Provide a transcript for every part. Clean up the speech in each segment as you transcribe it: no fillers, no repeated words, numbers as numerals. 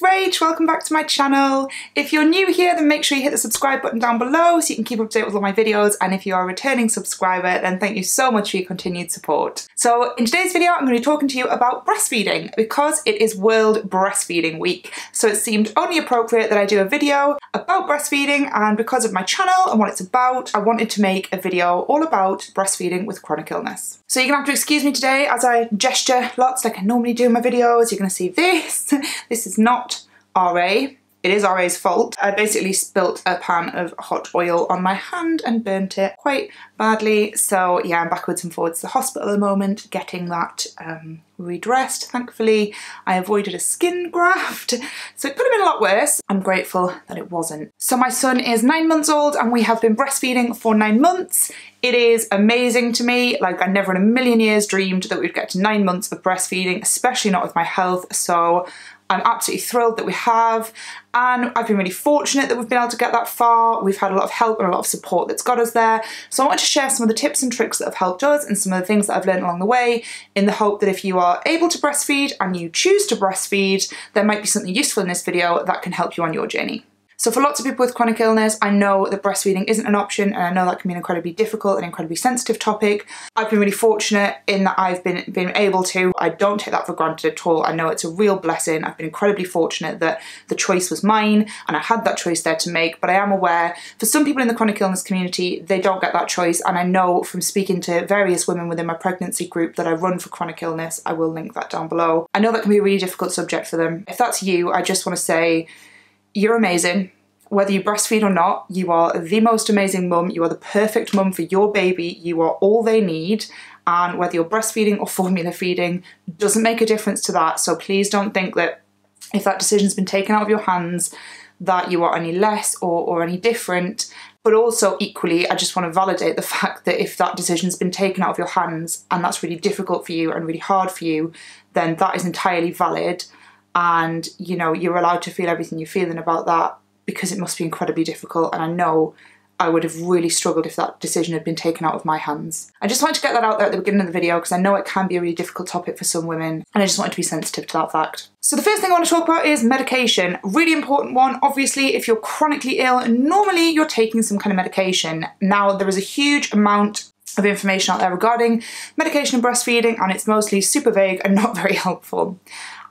it's Rach, welcome back to my channel. If you're new here, then make sure you hit the subscribe button down below so you can keep up to date with all my videos, and if you are a returning subscriber, then thank you so much for your continued support. So in today's video, I'm going to be talking to you about breastfeeding because it is World Breastfeeding Week. So it seemed only appropriate that I do a video about breastfeeding, and because of my channel and what it's about, I wanted to make a video all about breastfeeding with chronic illness. So you're going to have to excuse me today as I gesture lots like I normally do in my videos. You're going to see this. This is not RA. It is RA's fault. I basically spilt a pan of hot oil on my hand and burnt it quite badly. So yeah, I'm backwards and forwards to the hospital at the moment, getting that redressed. Thankfully, I avoided a skin graft, so it could have been a lot worse. I'm grateful that it wasn't. So my son is 9 months old and we have been breastfeeding for 9 months. It is amazing to me. Like, I never in a million years dreamed that we'd get to 9 months of breastfeeding, especially not with my health. So I'm absolutely thrilled that we have, and I've been really fortunate that we've been able to get that far. We've had a lot of help and a lot of support that's got us there. So I want to share some of the tips and tricks that have helped us and some of the things that I've learned along the way, in the hope that if you are able to breastfeed and you choose to breastfeed, there might be something useful in this video that can help you on your journey. So for lots of people with chronic illness, I know that breastfeeding isn't an option, and I know that can be an incredibly difficult and incredibly sensitive topic. I've been really fortunate in that I've been able to. I don't take that for granted at all. I know it's a real blessing. I've been incredibly fortunate that the choice was mine and I had that choice there to make, but I am aware for some people in the chronic illness community, they don't get that choice, and I know from speaking to various women within my pregnancy group that I run for chronic illness, I will link that down below. I know that can be a really difficult subject for them. If that's you, I just want to say, you're amazing. Whether you breastfeed or not, you are the most amazing mum. You are the perfect mum for your baby. You are all they need. And whether you're breastfeeding or formula feeding doesn't make a difference to that. So please don't think that if that decision's been taken out of your hands, that you are any less or any different. But also equally, I just want to validate the fact that if that decision's been taken out of your hands and that's really difficult for you and really hard for you, then that is entirely valid. And, you know, you're allowed to feel everything you're feeling about that, because it must be incredibly difficult, and I know I would have really struggled if that decision had been taken out of my hands. I just wanted to get that out there at the beginning of the video because I know it can be a really difficult topic for some women, and I just wanted to be sensitive to that fact. So the first thing I want to talk about is medication. Really important one. Obviously, if you're chronically ill, normally you're taking some kind of medication. Now, there is a huge amount of information out there regarding medication and breastfeeding, and it's mostly super vague and not very helpful.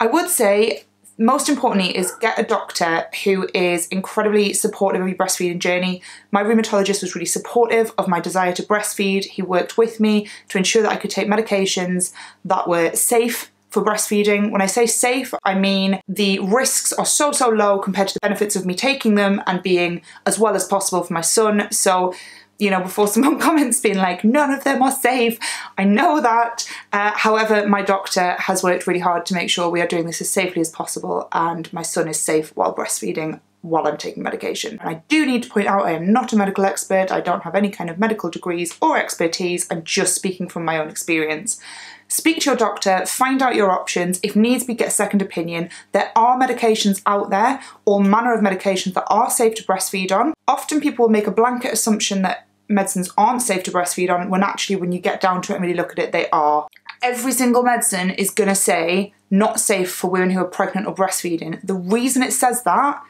I would say, most importantly, is get a doctor who is incredibly supportive of your breastfeeding journey. My rheumatologist was really supportive of my desire to breastfeed. He worked with me to ensure that I could take medications that were safe for breastfeeding. When I say safe, I mean the risks are so low compared to the benefits of me taking them and being as well as possible for my son. So, you know, before someone comments being like, none of them are safe, I know that. However, my doctor has worked really hard to make sure we are doing this as safely as possible, and my son is safe while breastfeeding while I'm taking medication. And I do need to point out, I am not a medical expert. I don't have any kind of medical degrees or expertise. I'm just speaking from my own experience. Speak to your doctor, find out your options. If needs be, get a second opinion. There are medications out there, all manner of medications that are safe to breastfeed on. Often people will make a blanket assumption that medicines aren't safe to breastfeed on, when actually when you get down to it and really look at it, they are. Every single medicine is going to say not safe for women who are pregnant or breastfeeding. The reason it says that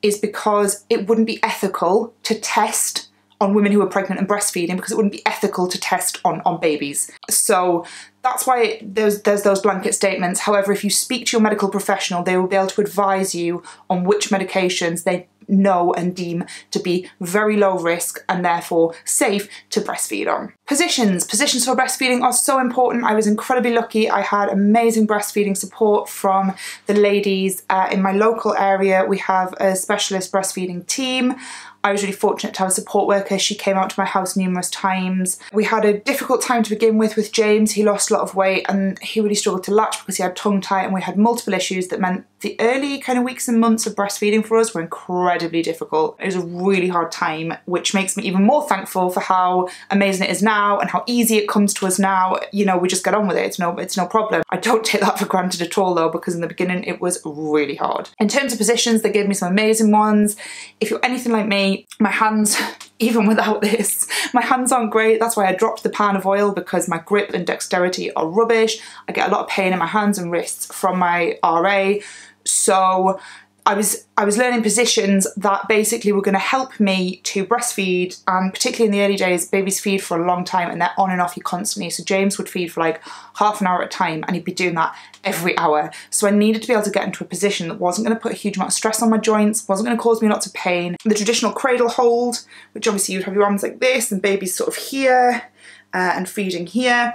is because it wouldn't be ethical to test on women who are pregnant and breastfeeding, because it wouldn't be ethical to test on babies. So that's why there's those blanket statements. However, if you speak to your medical professional, they will be able to advise you on which medications they know and deem to be very low risk and therefore safe to breastfeed on. Positions for breastfeeding are so important. I was incredibly lucky. I had amazing breastfeeding support from the ladies in my local area. We have a specialist breastfeeding team. I was really fortunate to have a support worker. She came out to my house numerous times. We had a difficult time to begin with James. He lost a lot of weight and he really struggled to latch because he had tongue tie, and we had multiple issues that meant the early kind of weeks and months of breastfeeding for us were incredibly difficult. It was a really hard time, which makes me even more thankful for how amazing it is now and how easy it comes to us now. You know, we just get on with it. It's no problem. I don't take that for granted at all though, because in the beginning it was really hard. In terms of positions, they gave me some amazing ones. If you're anything like me, my hands, even without this, my hands aren't great. That's why I dropped the pan of oil, because my grip and dexterity are rubbish. I get a lot of pain in my hands and wrists from my RA. So I was learning positions that basically were going to help me to breastfeed, and particularly in the early days, babies feed for a long time and they're on and off you constantly. So James would feed for like half an hour at a time, and he'd be doing that every hour. So I needed to be able to get into a position that wasn't going to put a huge amount of stress on my joints, wasn't going to cause me lots of pain. The traditional cradle hold, which obviously you'd have your arms like this and baby's sort of here and feeding here.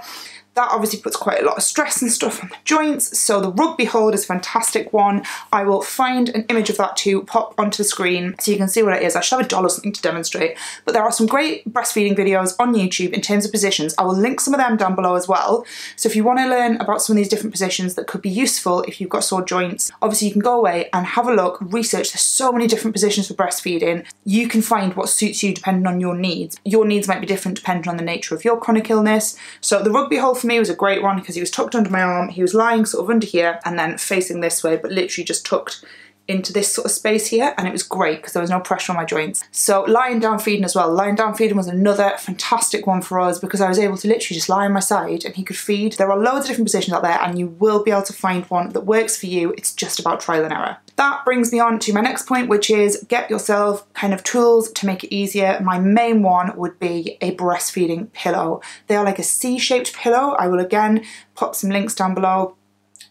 That obviously puts quite a lot of stress and stuff on the joints, so the rugby hold is a fantastic one. I will find an image of that to pop onto the screen so you can see what it is. I should have a doll or something to demonstrate, but there are some great breastfeeding videos on YouTube in terms of positions. I will link some of them down below as well. So if you want to learn about some of these different positions that could be useful if you've got sore joints, obviously you can go away and have a look, research. There's so many different positions for breastfeeding. You can find what suits you depending on your needs. Your needs might be different depending on the nature of your chronic illness. So the rugby hold for me was a great one because he was tucked under my arm. He was lying sort of under here and then facing this way, but literally just tucked into this sort of space here, and it was great because there was no pressure on my joints. So lying down feeding as well. Lying down feeding was another fantastic one for us because I was able to literally just lie on my side and he could feed. There are loads of different positions out there and you will be able to find one that works for you. It's just about trial and error. That brings me on to my next point, which is get yourself kind of tools to make it easier. My main one would be a breastfeeding pillow. They are like a C-shaped pillow. I will again pop some links down below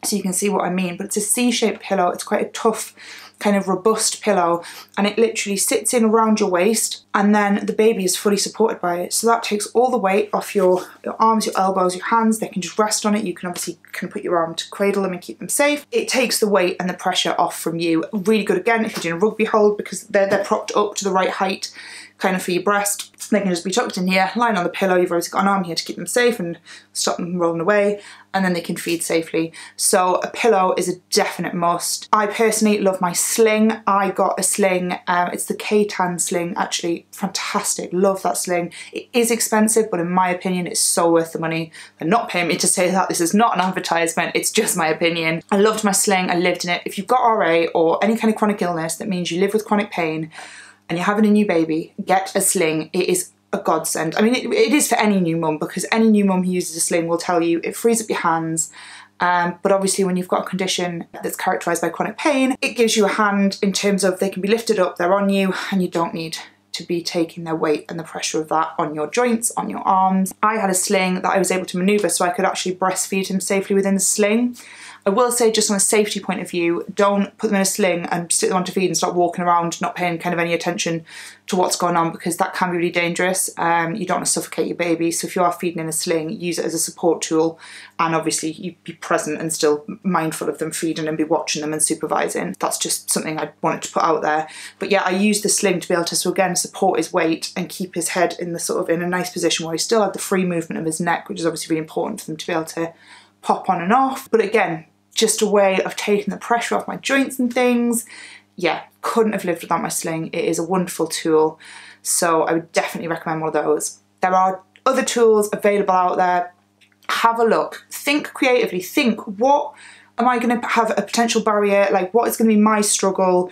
so you can see what I mean, but it's a C-shaped pillow. It's quite a tough, kind of robust pillow, and it literally sits in around your waist, and then the baby is fully supported by it. So that takes all the weight off your arms, your elbows, your hands. They can just rest on it. You can obviously put your arm to cradle them and keep them safe. It takes the weight and the pressure off from you. Really good again if you're doing a rugby hold because they're propped up to the right height kind of for your breast. They can just be tucked in here, lying on the pillow. You've always got an arm here to keep them safe and stop them rolling away, and then they can feed safely. So a pillow is a definite must. I personally love my sling. I got a sling, it's the K-Tan sling, actually fantastic, love that sling. It is expensive, but in my opinion, it's so worth the money. They're not paying me to say that, this is not an advertisement, it's just my opinion. I loved my sling, I lived in it. If you've got RA or any kind of chronic illness that means you live with chronic pain, and you're having a new baby, get a sling. It is a godsend. I mean, it is for any new mum because any new mum who uses a sling will tell you it frees up your hands. But obviously when you've got a condition that's characterised by chronic pain, it gives you a hand in terms of they can be lifted up, they're on you, and you don't need to be taking their weight and the pressure of that on your joints, on your arms. I had a sling that I was able to manoeuvre so I could actually breastfeed him safely within the sling. I will say, just on a safety point of view, don't put them in a sling and stick them on to feed and start walking around not paying kind of any attention to what's going on, because that can be really dangerous. You don't want to suffocate your baby, so if you are feeding in a sling, use it as a support tool, and obviously you be present and still mindful of them feeding and be watching them and supervising. That's just something I wanted to put out there. But yeah, I used the sling to be able to, so again, support his weight and keep his head in the sort of in a nice position where he still had the free movement of his neck, which is obviously really important for them to be able to pop on and off. But again, just a way of taking the pressure off my joints and things. Yeah, couldn't have lived without my sling. It is a wonderful tool, so I would definitely recommend one of those. There are other tools available out there. Have a look, think creatively, think, what am I going to have a potential barrier, like what is going to be my struggle,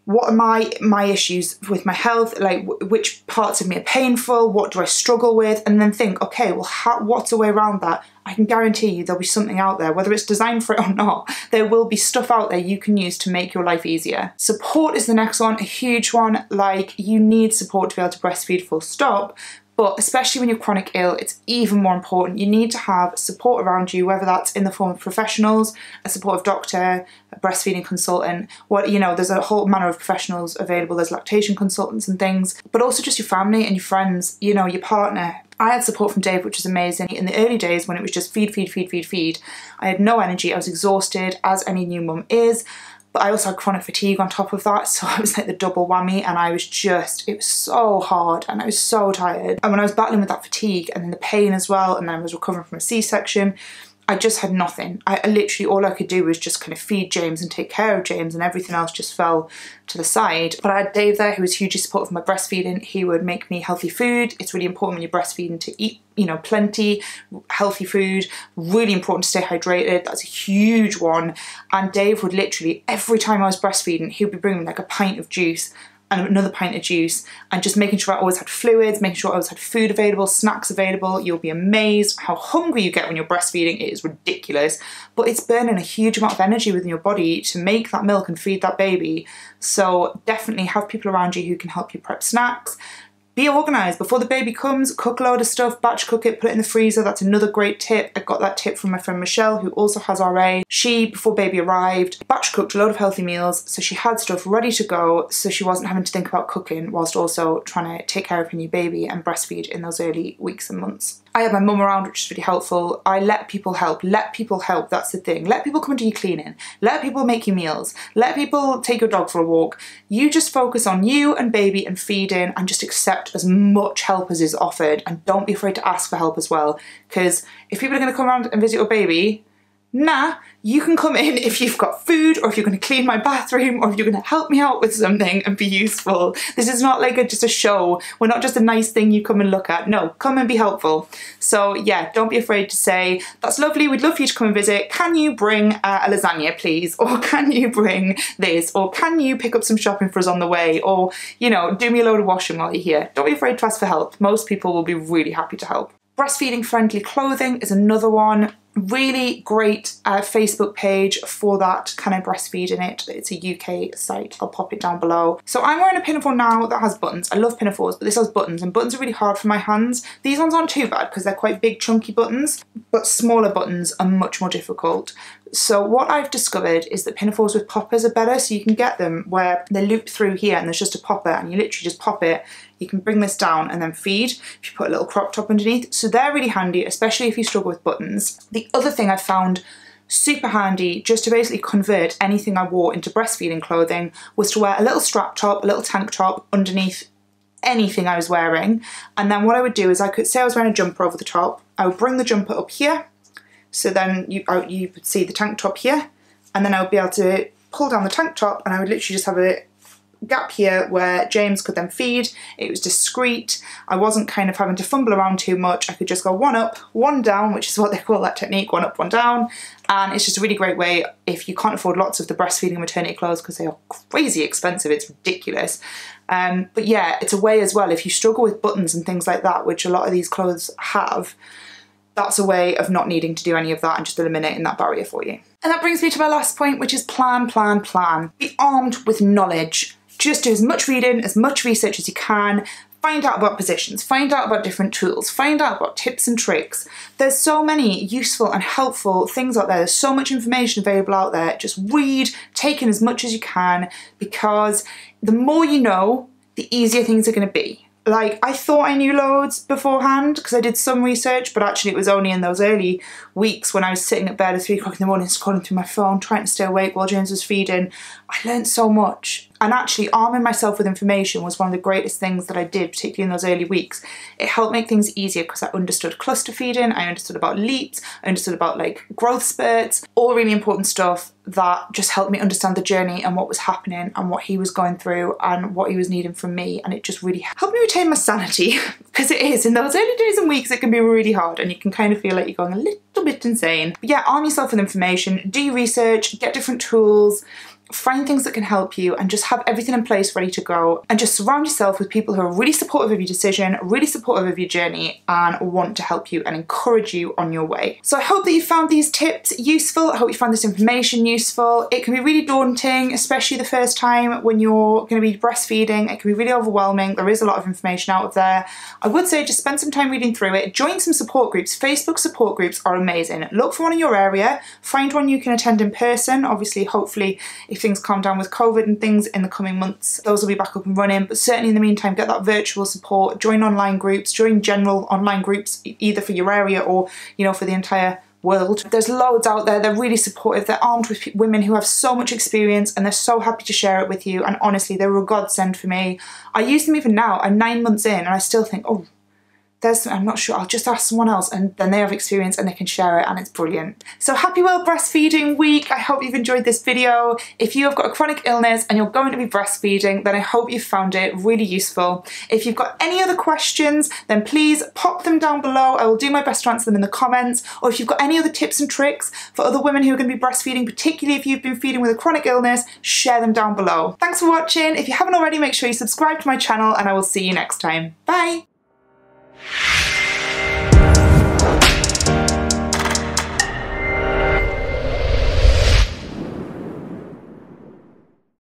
what are my issues with my health, like which parts of me are painful, what do I struggle with, and then think, okay, well, what's a way around that? I can guarantee you there'll be something out there, whether it's designed for it or not, there will be stuff out there you can use to make your life easier. Support is the next one, a huge one. Like, you need support to be able to breastfeed full stop, but especially when you're chronic ill, it's even more important. You need to have support around you, whether that's in the form of professionals, a supportive doctor, a breastfeeding consultant, there's a whole manner of professionals available. There's lactation consultants and things, but also just your family and your friends, your partner. I had support from Dave, which was amazing. In the early days when it was just feed, I had no energy, I was exhausted, as any new mum is. But I also had chronic fatigue on top of that, so I was like the double whammy, and it was so hard and I was so tired. And when I was battling with that fatigue and then the pain as well, and then I was recovering from a C-section, I just had nothing. I literally, all I could do was just kind of feed James and take care of James, and everything else just fell to the side. But I had Dave there who was hugely supportive of my breastfeeding. He would make me healthy food. It's really important when you're breastfeeding to eat, plenty, healthy food. Really important to stay hydrated. That's a huge one. And Dave would literally, every time I was breastfeeding, he would be bringing me like a pint of juice. and another pint of juice, and just making sure I always had fluids, making sure I always had food available, snacks available. You'll be amazed how hungry you get when you're breastfeeding. It is ridiculous, but it's burning a huge amount of energy within your body to make that milk and feed that baby. So definitely have people around you who can help you prep snacks. Be organised. Before the baby comes, cook a load of stuff, batch cook it, put it in the freezer. That's another great tip. I got that tip from my friend Michelle, who also has RA. She, before baby arrived, batch cooked a load of healthy meals, so she had stuff ready to go, so she wasn't having to think about cooking whilst also trying to take care of her new baby and breastfeed in those early weeks and months. I had my mum around, which is really helpful. I let people help. Let people help, that's the thing. Let people come and do your cleaning. Let people make you meals. Let people take your dog for a walk. You just focus on you and baby and feeding, and just accept as much help as is offered, and don't be afraid to ask for help as well. Because if people are going to come around and visit your baby, nah, you can come in if you've got food, or if you're going to clean my bathroom, or if you're going to help me out with something and be useful. This is not like just a show. We're not just a nice thing you come and look at. No, come and be helpful. So yeah, don't be afraid to say, that's lovely, we'd love for you to come and visit. Can you bring a lasagna, please? Or can you bring this? Or can you pick up some shopping for us on the way? Or, you know, do me a load of washing while you're here. Don't be afraid to ask for help. Most people will be really happy to help. Breastfeeding friendly clothing is another one. Really great Facebook page for that kind of breastfeeding it. It's a UK site. I'll pop it down below. So I'm wearing a pinafore now that has buttons. I love pinafores, but this has buttons, and buttons are really hard for my hands. These ones aren't too bad because they're quite big chunky buttons, but smaller buttons are much more difficult. So what I've discovered is that pinafores with poppers are better, so you can get them where they loop through here and there's just a popper and you literally just pop it. You can bring this down and then feed if you put a little crop top underneath. So they're really handy, especially if you struggle with buttons. The other thing I found super handy, just to basically convert anything I wore into breastfeeding clothing, was to wear a little strap top, a little tank top underneath anything I was wearing. And then what I would do is, I could say I was wearing a jumper over the top, I would bring the jumper up here, so then you would see the tank top here, and then I would be able to pull down the tank top and I would literally just have a gap here where James could then feed. It was discreet. I wasn't kind of having to fumble around too much. I could just go one up, one down, which is what they call that technique, one up, one down. And it's just a really great way if you can't afford lots of the breastfeeding maternity clothes, because they are crazy expensive, it's ridiculous. But yeah, it's a way as well, if you struggle with buttons and things like that, which a lot of these clothes have, that's a way of not needing to do any of that and just eliminating that barrier for you. And that brings me to my last point, which is plan, plan, plan. Be armed with knowledge. Just do as much reading, as much research as you can. Find out about positions, find out about different tools, find out about tips and tricks. There's so many useful and helpful things out there. There's so much information available out there. Just read, take in as much as you can, because the more you know, the easier things are going to be. Like, I thought I knew loads beforehand because I did some research, but actually it was only in those early weeks when I was sitting at bed at 3 o'clock in the morning scrolling through my phone, trying to stay awake while James was feeding. I learned so much. And actually arming myself with information was one of the greatest things that I did, particularly in those early weeks. It helped make things easier because I understood cluster feeding, I understood about leaps, I understood about like growth spurts, all really important stuff that just helped me understand the journey and what was happening and what he was going through and what he was needing from me. And it just really helped me retain my sanity, because it is, in those early days and weeks, it can be really hard and you can kind of feel like you're going a little bit insane. But yeah, arm yourself with information, do your research, get different tools, find things that can help you, and just have everything in place ready to go, and just surround yourself with people who are really supportive of your decision, really supportive of your journey, and want to help you and encourage you on your way. So I hope that you found these tips useful. I hope you found this information useful. It can be really daunting, especially the first time when you're going to be breastfeeding. It can be really overwhelming. There is a lot of information out there. I would say just spend some time reading through it. Join some support groups. Facebook support groups are amazing. Look for one in your area. Find one you can attend in person. Obviously, hopefully, if things calm down with COVID and things in the coming months, those will be back up and running. But certainly in the meantime, get that virtual support, join online groups, join general online groups, either for your area or, you know, for the entire world. There's loads out there. They're really supportive. They're armed with women who have so much experience and they're so happy to share it with you. And honestly, they were a godsend for me. I use them even now. I'm 9 months in and I still think, oh, I'm not sure, I'll just ask someone else and then they have experience and they can share it and it's brilliant. So happy World Breastfeeding Week. I hope you've enjoyed this video. If you have got a chronic illness and you're going to be breastfeeding, then I hope you found it really useful. If you've got any other questions, then please pop them down below. I will do my best to answer them in the comments. Or if you've got any other tips and tricks for other women who are going to be breastfeeding, particularly if you've been feeding with a chronic illness, share them down below. Thanks for watching. If you haven't already, make sure you subscribe to my channel and I will see you next time. Bye!